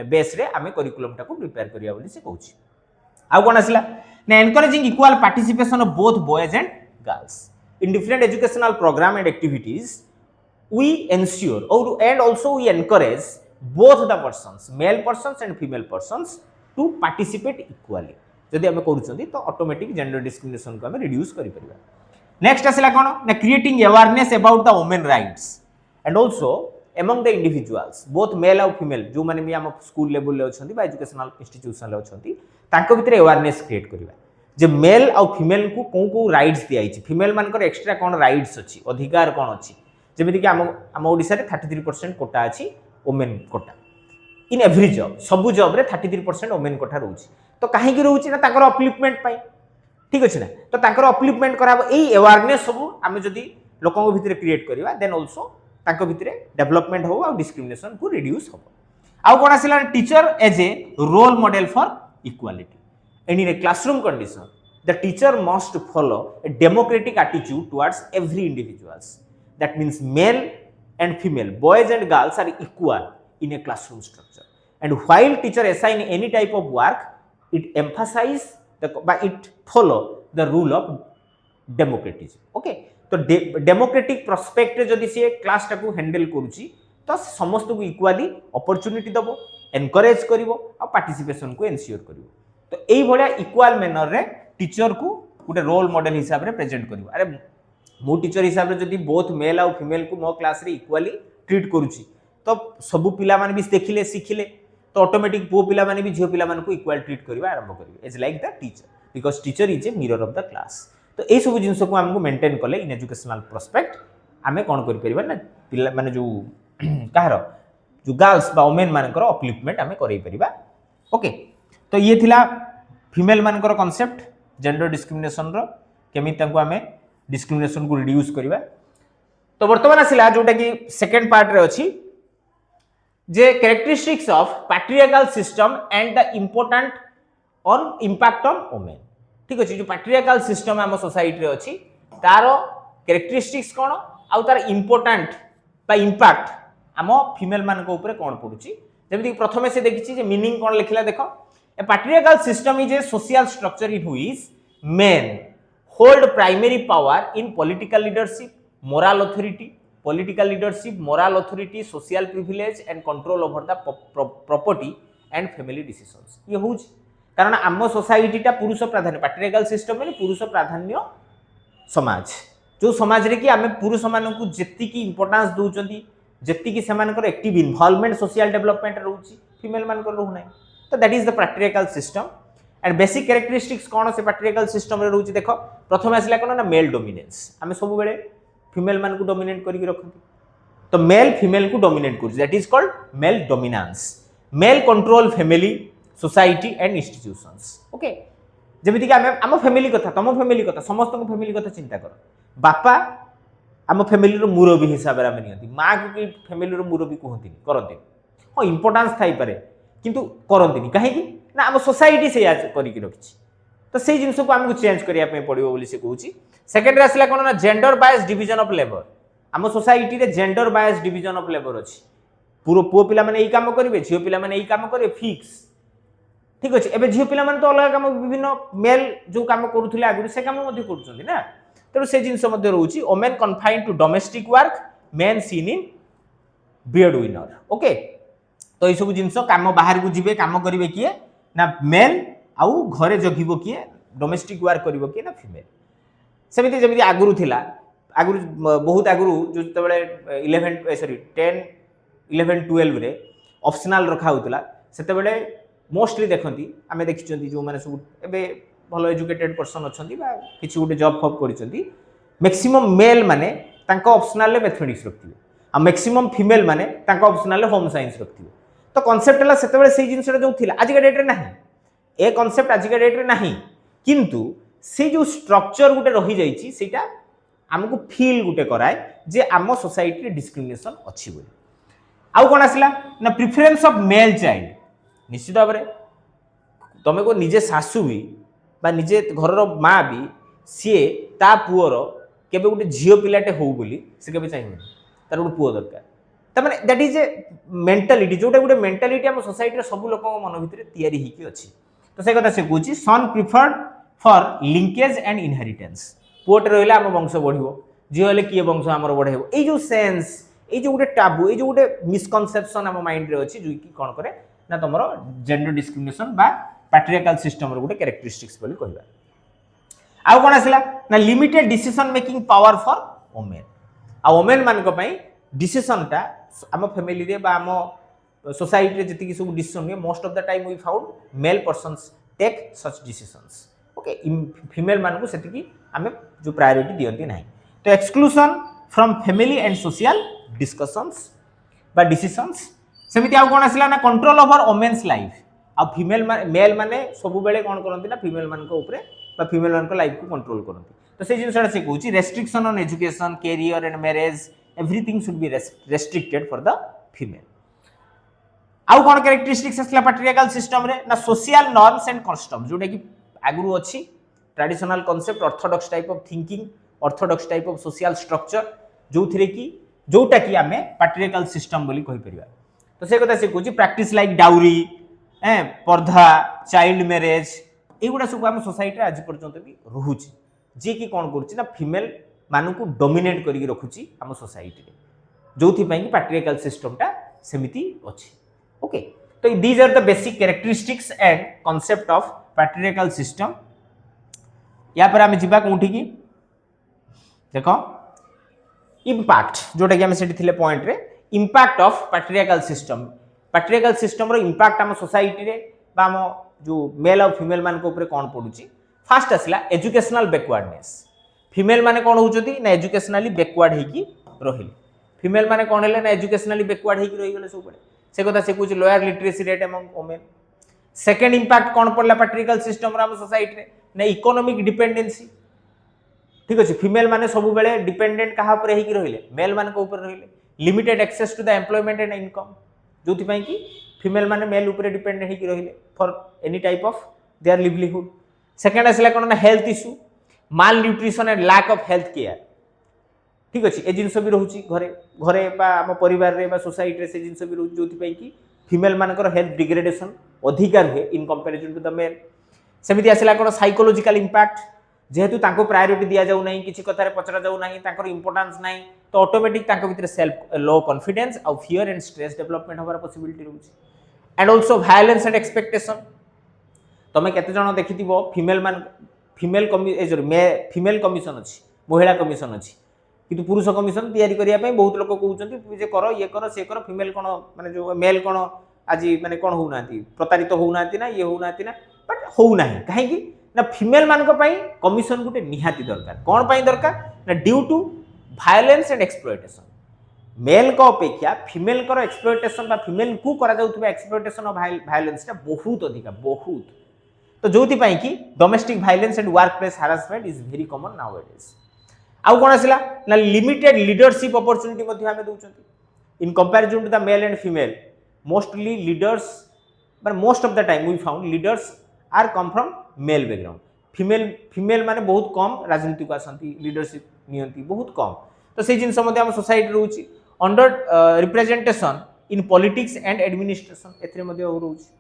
[SPEAKER 1] base रे आम करिकुलम टाको प्रिपेयर करिया बोली से कहूची आउ कोन आसिला ना encouraging equal participation of both boys and girls in different educational program and activities we ensure or and also we encourage both the persons male persons and female persons to participate equally जदि आम करूँ तो ऑटोमेटिक जेंडर डिस्क्रिमिनेशन को आम रिड्यूस कर नेक्स्ट आसला कौन ना creating awareness about the women rights and also among the individuals both male और फीमेल जो मैंने भी आम स्कूल लेवल अच्छा एजुकेशनल इंस्टीट्यूशन अच्छा भितर अवेयरनेस क्रिएट करवा जे मेल आउ फीमेल को कौ कौ राइट्स दिखाई फीमेल मानकर एक्सट्रा कौन राइट्स अच्छी अधिकार कौन अच्छी जमीक कि आम ओडिशा रे 33% कोटा अच्छी women quota in every job सबु जॉब रे 33% वुमेन कोटा रोची तो कहीं रोची ना ताकर अपलिफ्टमेंट पाई ठीक अच्छे ना तो ताकर अपलिफ्टमेंट करा यही अवेयरनेस सब आम जदि लोकों भितर क्रिएट करवा देन ऑल्सो ताको भितर डेवलपमेंट हो और डिस्क्रिमिनेशन को रिड्यूस हो आउ कौन आसला teacher as a role model for equality and in a classroom condition the teacher must follow a democratic attitude towards every individuals that means male and female boys and girls are equal in a classroom structure and while teacher assign any type of work it emphasize it follow the rule of democratism okay तो डेमोक्रेटिक पर्सपेक्ट रे जदि से क्लास टाको हैंडल करूची तो समस्त को इक्वाली अपॉर्चुनिटी दबो एनकरेज करिवो और पार्टिसिपेशन को एनश्योर करिवो तो यही भाया इक्वाल मैनर रे टीचर को गोटे रोल मॉडल हिसाब रे प्रेजेंट करिवो अरे मो टीचर हिसाब रे जदि बोथ मेल और फीमेल को मो क्लास रे इक्वाली ट्रीट करूची तो सब पिला माने भी देखिले सिखिले तो ऑटोमेटिक पो पिला माने भी झियो पिला माने को इक्वल ट्रीट करबा आरंभ करिवे is like the teacher because teacher is a mirror of the class तो ए सब जिंस को हमको मेंटेन कले इन एजुकेशनल प्रोस्पेक्ट आमे कोन करि परिबा ना पिला माने जो काहर जो गर्ल्स बा वुमेन मानकर अपलिफ्टमेंट आमे करै परिबा ओके तो ये थिला फीमेल मानकर कांसेप्ट जेंडर डिस्क्रिमिनेशन रो केमी तांको आमे डिस्क्रिमिनेशन को रिड्यूस करबा तो वर्तमान आसिला जोटा कि सेकंड पार्ट रे अछि जे characteristics of patriarchal system and the important on impact on women ठीक अछि जो पैट्रियार्कल सिस्टम आम सोसाइटी रे अछि तारो कैरेक्टरिस्टिक्स कोन आ तार इंपोर्टेंट बा इंपैक्ट आम फीमेल मानक ऊपर कोन पडुची जेमिति प्रथमे से देखिछि जे मीनिंग कोन लिखला देखो A patriarchal system is a social structure in which men hold primary power in political leadership, moral authority, social privilege and control over the property and family decisions. ये होउछ कारण आम सोसाइटी टा पुरुष प्राधान्य patriarchal system में पुरुष प्राधान्य समाज जो समाज रे कि आमे पुरुष मानन को जेति की इंपोर्टेंस दोउचंती जेति की सेमानकर एक्टिव इन्वॉल्वमेंट सोशल डेवलपमेंट रहउची फीमेल मानकर रहउ नै तो that is the patriarchal system and basic characteristics कौन से पैट्रियार्कल सिस्टम रे रहउची देखो प्रथम आसला कोन ना मेल डोमिनेंस आमे सब बेले फीमेल मान को डोमिनेट करिक रखंती तो मेल फीमेल को डोमिनेट करछ that is called male dominance male control family society and institutions okay जेमिति कि आम फैमिली कथा तम फैमिली कथा समस्त को फैमिली कथा चिंता कर बापा आम फैमिली रो मुरबी हिसाब रे आमे नियंती मां को कि फैमिली रो मुरबी कहंती करंती हां इंपोर्टेंस थाई पारे किंतु करंती कहीं ना आम सोसाइटी से करिक रखिछि तो से जिंस को हमको चेंज करिया पे पड़िबो बोली से कहूची सेकंड रे आसला कोन ना gender bias division of labour आम सोसाइटी रे gender bias division of labour अछि पूरा पुओ पिला माने एई काम करिवे झियो पिला माने एई काम करिवे फिक्स ठीक अछि एबे झियो पिला माने तो अलग काम विभिन्न मेल जो काम करूथिले आगु से काम मध्ये करूछन्ती ना तो से जिंस मध्ये रहउची women confined to domestic work men seen in bread winner okay तो ये सब जिनस काम बाहर को जीवे काम करिवे किए ना मेल आउ घरे जगिबो किए डोमेस्टिक वर्क करिवो किए ना फीमेल सेमिति जेमिति आगुरु थिला आगुरु बहुत आगुरु जो तबले 11 सॉरी 10 11 12 रे ऑप्शनल रखा होतला सेते बेले मोस्टली देखंती आमे देखिचंती जो माने सब एबे भलो एजुकेटेड पर्सन अछंती बा किछि गुटे जॉब फॉब करिसंती मैक्सिमम मेल माने तांको ऑप्शनल ले मैथमेटिक्स रखथिबे आ मैक्सिमम फीमेल माने तांको ऑप्शनल ले होम साइंस रखथिबे तो कांसेप्ट हला सेते बेले सेही जिंसटा जो थिला आज का डेट रे नाही ए कांसेप्ट आज का डेट रे नाही किंतु से जो स्ट्रक्चर गुटे रही जाइछि सेटा हमको फील गुटे कराए जे आम सोसाइटी रे डिस्क्रिमिनेशन अछि बोली आउ कोन आसला ना प्रेफरेंस ऑफ मेल चाइल्ड निश्चित भाबरे तमे को निजे सासु भी बा निजे घर माँ भी सी ता पुअर केबे गोटे झील पिलाटे हो बोली से केबे चाहिए तार गोटे पुओ दरकार तमाने दैट इज ए मेंटालिटी जोटा गोटे मेंटालिटी हम सोसाइटी सब लोक मन भितर तैयारी होकी अच्छी तो से कथा से कहूँ son preferred for linkage and inheritance पुओटे रहिले आम वंश बढ़िबो झील हेले किए वंश आमर बढ़ेबो ए जो सेंस ये जो गोटे टाबू ये जो गोटे मिसकनसेप्शन आम माइंड रे अच्छी जो कि कौन करे ना तुम जेंडर डिस्क्रिमिनेशन बा पैट्रियार्कल सिस्टम रो गोटे कैरेक्टरिस्टिक्स बोली कहबा आउ कौन आसला ना limited decision making power for women आ वोमेन मानक पई डिसीजन टा आम फैमिली रे बा आम सोसाइटी रे जति सब डिसीजन हुए most of the time we found male persons take such decisions okay female मान को सेति की आम जो प्रायोरिटी दियंती नाही तो exclusion from family and social discussions बा डिसीजंस सेमिति आउ कोन आसला ना कंट्रोल ओवर वोमेन्स लाइफ आ फीमेल मेल माने सब बेले कोन करंती ना फीमेल मान को ऊपर बा फीमेल मान को लाइफ को कंट्रोल करंती तो से जिनसटा से कहूची restriction on education career and marriage everything should be restricted for the female आउ कोन कैरेक्टरिस्टिक्स असला पैट्रियार्कल सिस्टम रे ना सोशल नॉर्म्स एंड कस्टम जोटा कि आगुरु अछि traditional concept Orthodox type of thinking Orthodox type of social structure जो थिरे कि जोटा कि आमे पैट्रियार्कल सिस्टम बोली कहि परिबा तो से कथा से कहूची प्रैक्टिस लाइक डाउरी पर्दा चाइल्ड मैरिज एगुड़ा सब आम सोसाइटी आज पर्यंत भी रहुची जे कि कौन करुच्ची ना फीमेल मान को डोमिनेट करके रखुची आम सोसाइटी जो पैट्रियार्कल सिस्टमटा सेमिति अच्छी ओके तो these are the basic characteristics and concept of patriarchal system या पर आम जीवा कोठी की देखो इम्पैक्ट जोटा कि आम से पॉइंट रे इम्पैक्ट ऑफ पैट्रियार्कल सिस्टम रो इम्पैक्ट आम सोसाइटी रे बा आम जो मेल और फीमेल मान को ऊपर कौन पड़ुची फास्ट आसला एजुकेशनल बैकवर्डनेस फीमेल माने कौन होचोती ना एजुकेशनली बैकवर्ड हेकी रहिले फीमेल माने कौन हेले ना एजुकेशनली बैकवर्ड हेकी रहि गेले सब बडे से कथा से कुछ lower literacy rate among women second impact कौन पड़ला पैट्रियार्कल सिस्टम रो सोसाइटी रे ना इकोनॉमिक डिपेंडेंसी ठीक अछि फीमेल माने सब बेले डिपेंडेंट कहा ऊपर हेकी रहिले मेल मान को ऊपर रहिले limited access to the employment and income जोथि पई कि फीमेल माने मेल ऊपर डिपेंडेंट हेकी रहिले for any type of their livelihood second आसला कोन ना health issue malnutrition and lack of health care ठीक अछि ए जिंस भी रहउची घरे घरे बा हम परिवार रे बा सोसाइटी रे से जिंस भी रहउची जोथि पई कि फीमेल मानकर हेल्थ डिग्रेडेशन अधिकार हुए in comparison to the male सेमिति आसला कोन साइकोलॉजिकल इंपैक्ट जेहेतु तांको प्रायोरिटी दिया जाउ नाही किछि कथारे पचरा जाउ नाही तांकर इंपोर्टेंस नाही तो ऑटोमेटिक तांको भीतर सेल्फ लो कॉन्फिडेंस और फियर एंड स्ट्रेस डेवलपमेंट होबार पॉसिबिलिटी रहउची and also violence and expectation तमे केते जण देखिथिबो फीमेल कमिशन अछि महिला कमिशन अछि किंतु पुरुष कमिशन तैयारी करिया पय बहुत लोक कहउचंती जे करो ये करो से करो फीमेल कोन माने जो मेल कोन आज माने कोन हो नांती प्रतारित हो नांती ना ये हो नांती ना बट हो नाही काहे कि ना फीमेल मान को पई कमिशन गुटे निहाती दरकार कोन पई दरकार ना due to violence and exploitation male को अपेक्षा फीमेल को एक्सप्लॉयटेशन बा फीमेल को करा जाउतबा एक्सप्लॉयटेशन ऑफ वायलेंस टा बहुत अधिक बहुत तो जोथि पई कि domestic violence and work place harassment is very common nowadays आउ कोन आसला ना लिमिटेड लीडरशिप अपॉर्चुनिटी मध्ये हमें दोचंती in comparison to the male and female mostly leaders but most of the time we found leaders are come from male background female माने बहुत कम राजनीति को आसंती लीडरशिप नियंती बहुत कम तो से जिनस मध्ये हम सोसाइटी रहउची under representation in politics and administration एथरे मध्ये रहउची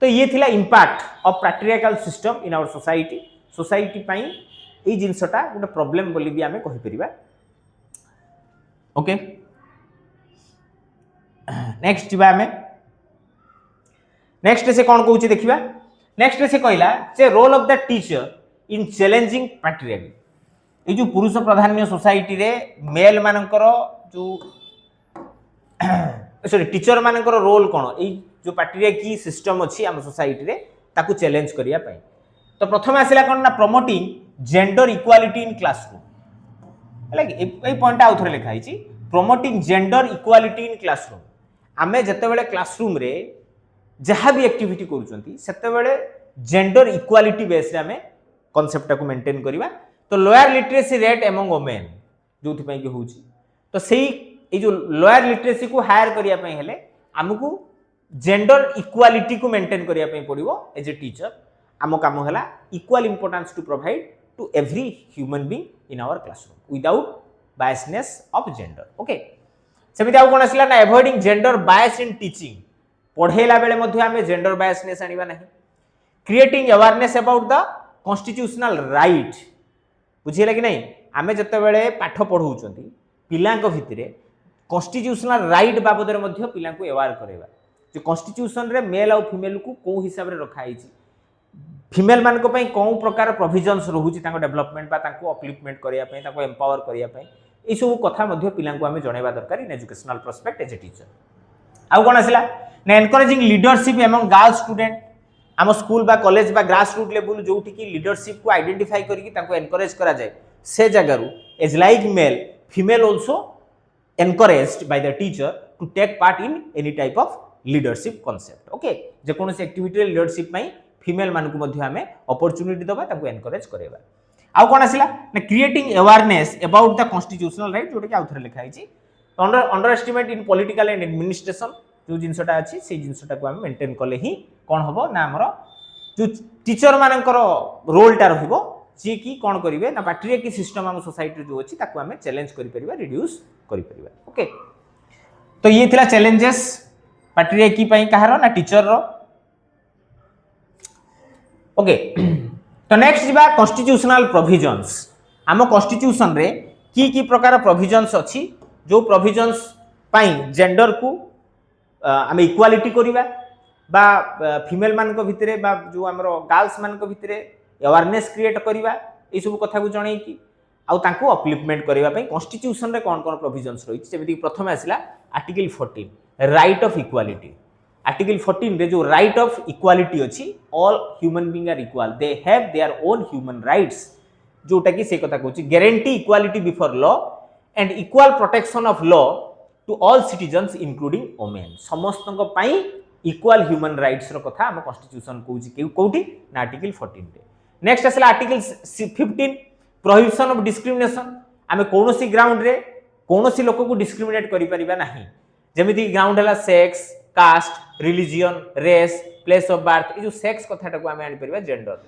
[SPEAKER 1] तो ये थिला impact of patriarchal system in our society पई ए जिनसटा गोटे प्रॉब्लम बोली भी हमें कहि परिबा ओके नेक्स्ट जीवा हमें नेक्स्ट से कौन कहूची देखिबा नेक्स्ट से कहला जे role of the teacher in challenging patriarchy ए जो पुरुष प्राधान्य सोसाइटी रे मेल मानकर जो सॉरी टीचर मानकर रोल कोन ए जो पैट्रियार्की सिस्टम अछि हम सोसाइटी रे ताकू चैलेंज करिया पई तो प्रथम आसिला कोन ना promoting gender equality in classroom हला कि ए पॉइंट आउ थरे लिखा हिची promoting gender equality in classroom आमे जते बेले क्लासरूम रे जहाँ भी एक्टिविटी करूचंती सेते बेले जेंडर इक्वालिटी बेस रे हमें कांसेप्ट को मेंटेन करिवा तो lower literacy rate among women जोथि पई कि होउची तो सेही ए जो लोअर लिटरेसी को हायर करिया पई हेले हमकु जेंडर इक्वालिटी को मेंटेन करिया पई पड़िवो एज ए टीचर आम काम है equal importance to provide to every human being in our classroom without biasness of gender okay सेमिति आउ कोन आसिला ना avoiding gender bias in teaching पढ़ेला बेले मध्ये आमे जेंडर बायसनेस आनिबा नाही creating awareness about the constitutional right बुझिला कि नहीं आमे जते बेले पाठ पढौचंती पिलांक भितरे कॉन्स्टिट्यूशनल राइट बाबद रे मध्ये पिलांक अवेयर करेबा जो कॉन्स्टिट्यूशन रे मेल और फीमेल को को हिसाब रे रखा हिची फीमेल मान को पई कोन प्रकार प्रोविजंस रहुची ताको डेवलपमेंट बा ताको अपलिफ्टमेंट करिया पई ताको एम्पावर करिया पई ए सब कथा मध्ये पिलांक आमे जणेबा दरकार in educational perspective as a teacher आउ कोन आसिला ना encouraging leadership among girls student आम स्कूल बा कॉलेज बा ग्रास रूट लेवल जोठी की लीडरशिप को आइडेंटिफाई करके ताको एनकरेज करा जाए से जगह as like male female also encouraged by the teacher to take part in any type of leadership concept okay जे कोनोसी एक्टिविटी लीडरशिप पई फीमेल मान को मध्ये हमें अपॉर्चुनिटी दबा ताको एनकरेज करेबा आउ कोन आसिला ना creating awareness about the constitutional right जोटा कि आउथरे लिखा हिची under estimate in political and administration जो जिनसटा अछि से जिनसटा को हम मेंटेन करले ही कोन हबो ना हमरो जो टीचर मानकर रोलटा रहिबो जे कि कोन करिवे ना पैट्रियार्की सिस्टम हम सोसाइटी जो अछि ताको हम चैलेंज करि परिबा रिड्यूस करि परिबा ओके तो ये थिला चैलेंजेस पैट्रियार्की पई कहारो ना टीचर रो ओके तो नेक्स्ट जिबा कॉन्स्टिट्यूशनल प्रोविजंस आम कॉन्स्टिट्यूशन रे की प्रकार प्रोविजंस अछि जो प्रोविजंस पई जेंडर को आमे इक्वालिटी करिबा बा फीमेल मान को भितरे बा जो हमरो गर्ल्स मान को भितरे अवेयरनेस क्रिएट करिबा ए सब कथा को जणै कि आउ तांको अपलिफ्टमेंट करिबा पई कॉन्स्टिट्यूशन रे कोन प्रोविजंस रही जेमिति प्रथम आसिला article 14 right of equality article 14 रे जो राइट ऑफ इक्वालिटी अछि all human being are equal they have their own human rights जोटा कि से कथा कहछि guarantee equality before law and equal protection of law to all citizens including women समस्तक पई इक्वल ह्यूमन राइट्स रो कथा हम कॉन्स्टिट्यूशन कहछि कोठी ना आर्टिकल 14 रे नेक्स्ट आसला आर्टिकल 15 प्रोहिबिशन ऑफ डिस्क्रिमिनेशन आमे कोनोसी ग्राउंड रे कोनोसी लोक को डिस्क्रिमिनेट करि परिबा नाही जेमिति ग्राउंड हला sex caste religion race place of birth ए जो सेक्स कथाटा को आमे आनि परिबा जेंडर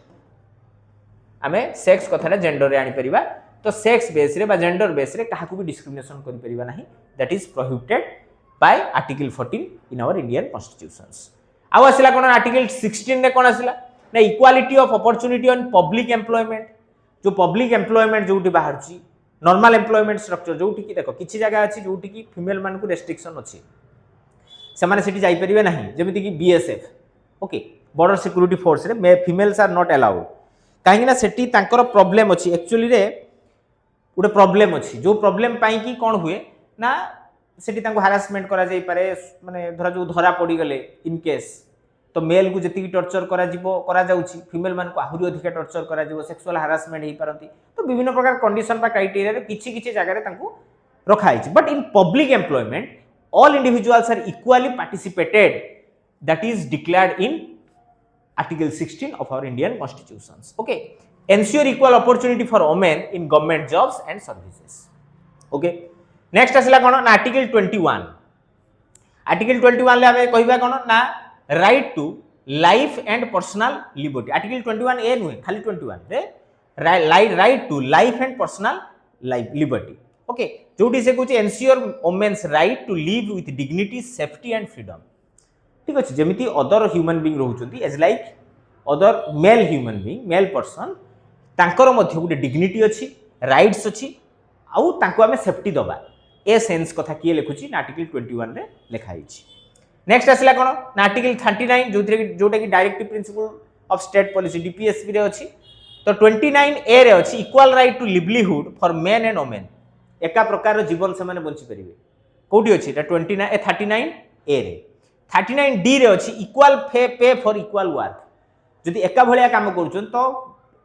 [SPEAKER 1] आमे सेक्स कथाटा जेंडर रे आनि परिबा तो सेक्स बेस रे बा जेंडर बेस रे काहा को भी डिस्क्रिमिनेशन करि परिबा नाही that is prohibited by article 14 in our Indian constitutions आउ आसिला कोन आर्टिकल 16 रे कोन आसिला ना equality of opportunity on public employment जो पब्लिक एम्प्लॉयमेंट जोटी बाहर छी नॉर्मल एम्प्लॉयमेंट स्ट्रक्चर जोटी की देखो किछि जगह अछि जोटी की फीमेल मान को रेस्ट्रिक्शन अछि से माने सिटी जाई परिबे नाही जेमिति की BSF okay border security force रे फीमेल्स आर नॉट अलाउड काहे ना सेठी तांकर प्रॉब्लम अछि एक्चुअली रे उडे प्रॉब्लम अछि जो प्रॉब्लम पाई की कोन हुए ना सेठी तांको हरासमेंट करा जाई पारे माने धरा पड़ी गले इन केस तो मेल को जति टॉर्चर करा जाउछि फीमेल मान को आहुरी अधिक टॉर्चर करा जिवो सेक्सुअल हरासमेंट हेई पारंती तो विभिन्न प्रकार कंडीशन बा क्राइटेरिया रे किछि जगह रे तांको रखा आइछि but in public employment all individuals are equally participated that is declared in article 16 of our Indian constitutions okay ensure equal opportunity for women in government jobs and services okay next asila kono na article 21 ले हमें कहिबा कोन ना right to life and personal liberty article 21 ए नुहे खाली 21 रे right to life and personal liberty okay जोटी से कुछ ensure women's right to live with dignity safety and freedom ठीक अछि जेमिति अदर ह्यूमन बीइंग रहउचंती as like other male human being male person तांकर मध्ये गुटे डिग्निटी अछि राइट्स अछि आउ तांको हमें सेफ्टी दबा ए सेंस कथा किए लिखुची ना आर्टिकल 21 रे लिखा हिची नेक्स्ट आसिला कोन ना आर्टिकल 39 जोटा कि directive principle of state policy DPSP रे अछि तो 29 ए रे अछि equal right to livelihood for men and women एका प्रकार जीवन से माने बंची परिबे कोठी अछि एटा 39 ए रे 39 डी रे अछि equal pay for equal work जदि एका भलिया काम करूछन तो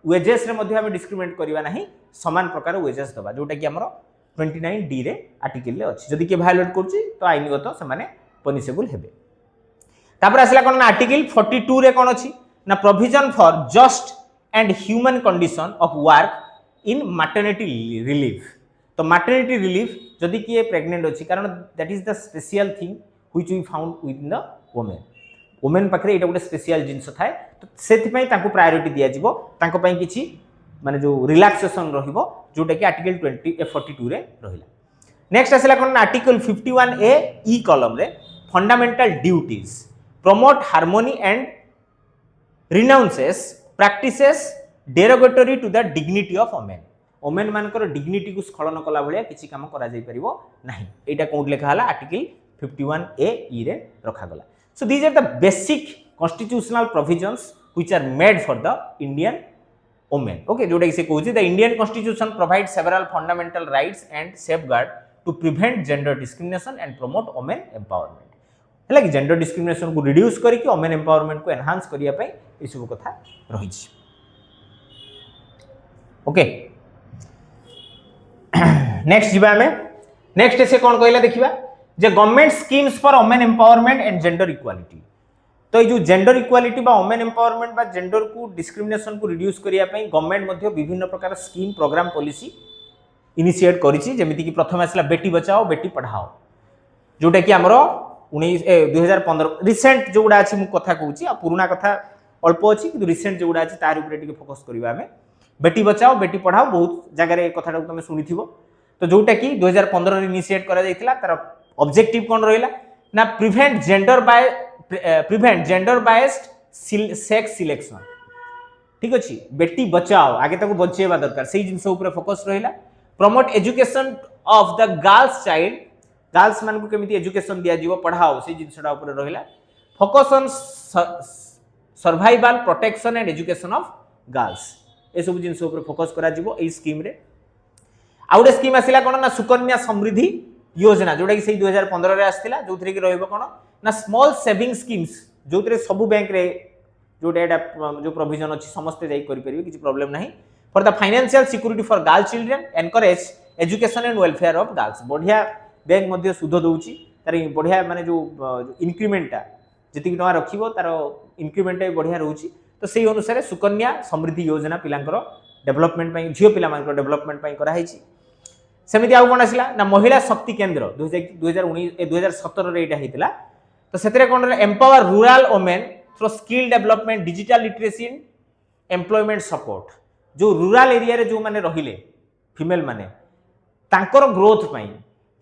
[SPEAKER 1] वेजेस रे मध्ये हम डिस्क्रिमिनेट करिवा नाही समान प्रकार वेजेस दबा जोटा कि हमरो 29 डी रे आर्टिकल रे अछि जदि के वायोलेट करछि तो आईनगत से माने पनिशेबल हेबे तापर आसला कोन आर्टिकल 42 रे कोन अछि ना provision for just and human condition of work in maternity relief तो मैटरनिटी रिलीफ जदि किए प्रेग्नेंट अछि कारण that is the special thing which we found within the women women पाखे ये गोटे स्पेशल जिनस थाए तो से प्रायोरीटी दिज्व तांको किसी माने जो रिलैक्सेशन रहिबो जोटा कि आर्टिकल 42 रे रहिला। नेक्स्ट आसला कोन आर्टिकल 51A ई कॉलम रे fundamental duties promote harmony and renounces practices derogatory to the dignity of women. Women मानकर डिग्निटी को स्खलन कला भलिया किछि काम करा जाई परिबो नाही। एटा कोड लेखा हला आर्टिकल 51A ई रे रखा गला। So these are the basic constitutional provisions which are made for the Indian women. Okay जोटा कि से कहूछि the Indian constitution provide several fundamental rights and safeguard to prevent gender discrimination and promote women empowerment. है कि जेंडर डिस्क्रिमिनेशन को रिड्यूस करके वुमेन एम्पावरमेंट को एनहांस करिया पई ए सब कथा रही। ओके नेक्स्ट जीवा में नेक्स्ट से कौन कहला देखिबा जे government schemes for women empowerment and gender equality. तो ये जो जेंडर इक्वालिटी बा वुमेन एम्पावरमेंट बा जेंडर को डिस्क्रिमिनेशन को रिड्यूस करिया पई गवर्नमेंट मध्ये विभिन्न प्रकार स्कीम प्रोग्राम पॉलिसी इनिशिएट करिछि। जेमिति कि प्रथम आसला बेटी बचाओ बेटी पढ़ाओ जोटा कि हमरो 2015 रिसेंट जोड़ा अछि मु कथा कहूछि आ पुराना कथा अल्प अछि कि रिसेंट जोड़ा अछि तार ऊपर टिके फोकस करबा हमें। बेटी बचाओ बेटी पढ़ाओ बहुत जगह रे कथाटा तुम सुनिथिबो। तो जोटा कि 2015 रे इनिशिएट करा जायतिला तार ऑब्जेक्टिव कोन रहिला ना prevent gender biased sex selection. ठीक अछि बेटी बचाओ आगे ताको बचेबा दरकार सेही जिंस ऊपर फोकस रहिला। Promote education of the girls child girls मान को केमिति एजुकेशन दिया जीवो पढ़ाओ से जिंसडा ऊपर रहिला। Focus on survival protection and education of girls ए सब जिंस ऊपर फोकस करा जीवो ए स्कीम रे। आउडे स्कीम आसिला कोन ना सुकन्या समृद्धि योजना जोटा कि 2015 रे आस्थिला जोथरे कि रहइबो कोन ना स्मॉल सेविंग स्कीम्स जोथरे सब बैंक रे जोटा एटा जो प्रोविजन अछि समस्त जाई करि परिबे किछि प्रॉब्लम नाही। For the financial security for girl children encourage education and welfare of girls. बढ़िया बैंक मध्ये सुध दउची तार बढ़िया माने जो इंक्रीमेंटा जति टका रखिबो तार इंक्रीमेंट बढ़िया रहउची। तो सेही अनुसार सुकन्या समृद्धि योजना पिलांकर डेवलपमेंट पई झियो पिला मानकर डेवलपमेंट पई करा हैची। सेमिति आउ कोन आसिला ना महिला शक्ति केंद्र 2017 रे एटा हेतिला। तो सेतरे कोन empower rural women through skill development digital literacy in employment support. जो रूरल एरिया रे जो माने रहिले फीमेल माने तांकर ग्रोथ पई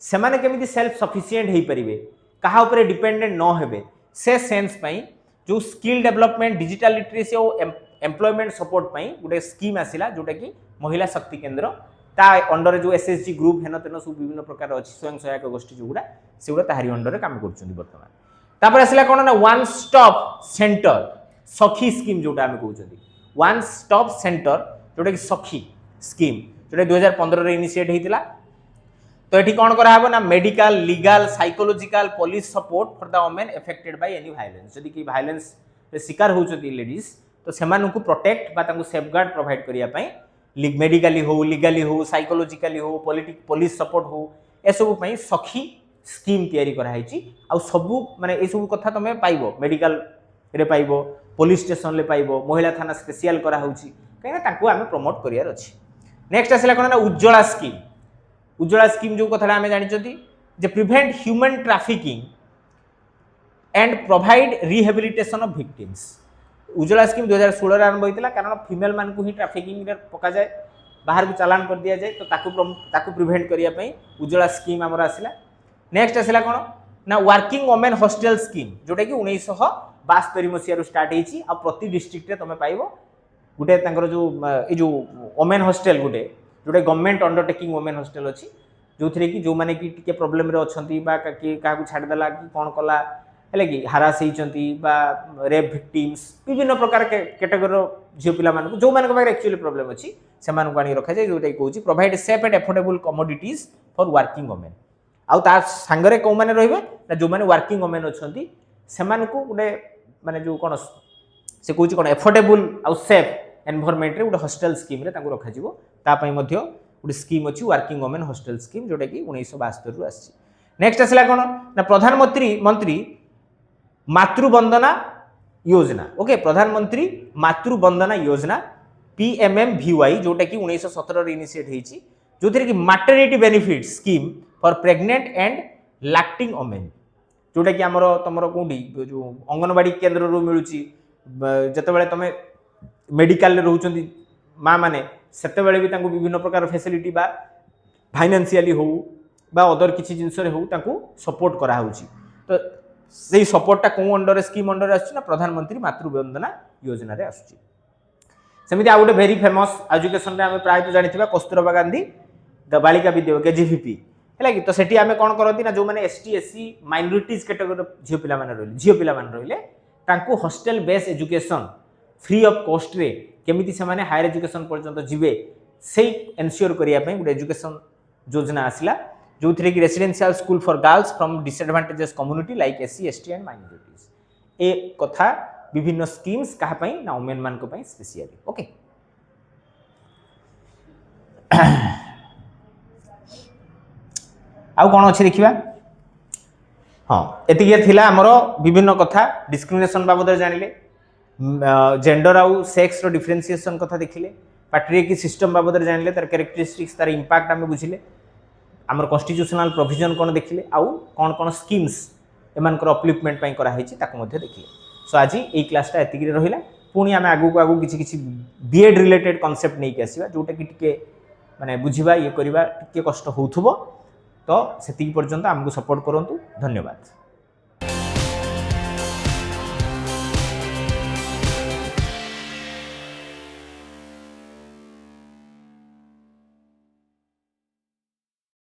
[SPEAKER 1] से माने केमिति सेल्फ सफिशिएंट हेई परिबे कहा ऊपर डिपेंडेंट न हेबे से सेंस पई जो स्किल डेवलपमेंट डिजिटल लिटरेसी और एम्प्लॉयमेंट सपोर्ट पई गोटे स्कीम आसिला जोटा कि महिला शक्ति केंद्र ता अंडर जो एसएसजी ग्रुप हेन तेन सब विभिन्न प्रकार अछि स्वयं सहायक गोष्ठी जोगुडा सेगुडा ताहारी अंडर रे काम करछुंदी वर्तमान। तापर आसिला कोन ना वन स्टॉप सेंटर सखी स्कीम जोटा हम कहउछंदी वन स्टॉप सेंटर जोटा कि सखी स्कीम जोटा 2015 रे इनिशिएट हेतिला। तो एठी कोन करा हबो ना medical legal psychological police support for the women affected by any violence. जदि कि वायलेंस रे शिकार होउछथि लेडीज तो सेमानु को प्रोटेक्ट बा तांको सेफगार्ड प्रोवाइड करिया पई मेडिकली हो लीगली हो साइकोलॉजिकली हो पुलिस सपोर्ट हो ए सब पई सखी स्कीम तयारी करा हैची। आ सब माने ए सब कथा तमे पाइबो मेडिकल रे पाइबो पुलिस स्टेशन ले पाइबो महिला थाना स्पेशल करा होउची कहिना तांको हमें प्रमोट करियार अछि। नेक्स्ट आसिला कोन ना उज्ज्वला स्कीम। उज्ज्वला स्कीम जो कथा हमें जानिचथि जे prevent human trafficking and provide rehabilitation of victims. Ujjwala scheme 2016 आरंभ होइतिला कारण फीमेल मान को ही ट्रैफिकिंग रे पका जाए बाहर को चालान कर दिया जाए तो ताकू प्रिवेंट करिया पई उज्ज्वला स्कीम हमर आसिला। नेक्स्ट आसिला कोन ना वर्किंग वुमेन हॉस्टल स्कीम जोटा कि 1972 मसिया स्टार्ट हेची आ प्रति डिस्ट्रिक्ट रे तमे पाइबो गुटे तांकर जो ए जो वुमेन हॉस्टल गुटे Jote government undertaking women hostel अछि जो थरे कि जो माने कि टिके प्रॉब्लम रे अछंती बा का को छाड़ देला कि कोन कला हेले कि हारास हेचंती बा रेप विक्टिम्स विभिन्न प्रकार के कैटेगरी झियो पिला मान को जो मान को एक्चुअली प्रॉब्लम अछि से मान को आनी रखा जाय जोटा कहूची provide safe and affordable commodities for working women. आउ ता संगरे को माने रहबे ना जो माने वर्किंग वुमेन अछंती से मान को गुटे माने जो कोन से कहूची कोन अफोर्डेबल आउ सेफ एनवायरनमेंट रे गुटे हॉस्टल स्कीम रे तांको रखा जिवो ता पई मध्य गुटे स्कीम अछि वर्किंग वुमेन हॉस्टल स्कीम जोटा कि 1972 रु आछि। नेक्स्ट आसला कोन ना प्रधानमंत्री मातृवंदना योजना। ओके प्रधानमंत्री मातृवंदना योजना PMMVY जोटा कि 1917 रे इनिशिएट हेची जो थरे कि maternity benefit scheme for pregnant and lactating women जोटा कि आमर तुम कौटी जो अंगनवाड़ी केन्द्र रू मिलूँ जिते तुम मेडिकल रोच माँ मैंने से भी विभिन्न प्रकार फैसिलिटी बा फाइनेंशियली हो बा अदर किसी जिनस हो सपोर्ट करा तो से सपोर्टा कौ अंडर स्कीम अंडर आसुना प्रधानमंत्री मातृवंदना योजना रे आसुची सेमिति आ गोटे भेरी फेमस एजुकेशन आम प्रायतः जानी कस्तूरबा गांधी बालिका विद्यालय केजीवीपी है कि तो सेठी आम कौन करती ना जो मैंने एसटी एससी माइनोरिटीज कैटेगोरी झील पिला रही तांको hostel base education free of cost रे केमिति से माने हायर एजुकेशन पर्यंत जीवे से एनश्योर करिया पई गुड एजुकेशन योजना आसिला जो थ्रे कि residential school for girls from disadvantages community like SC ST and minorities ए कथा विभिन्न स्कीम्स कहा पई ना वुमेन मान को पई स्पेशली ओके आउ कौन अच्छे देखा हाँ एतिके थिला हमरो विभिन्न कथा डिस्क्रिमिनेशन बाबद जानिले जेंडर आउ सेक्स रो डिफरेंशिएशन कथा देखिले पैट्रियार्की सिस्टम बाबद जानिले तार कैरेक्टरिस्टिक्स तार इंपैक्ट आमे बुझिले हमर कॉन्स्टिट्यूशनल प्रोविजन कोन देखिले आउ कोन कोन स्कीम्स एमानकर अपलिफ्टमेंट पई करा हेछि ताको मध्ये देखिले सो आज एई क्लासटा एतिके रहिला पुणी आमे आगु आगु किछि किछि बीएड रिलेटेड कांसेप्ट नै के आसीबा जोटा कि टिके माने बुझिबा ये करबा टिके कष्ट होउथबो तो सेतिक पर्यंत आमको सपोर्ट करंतु धन्यवाद।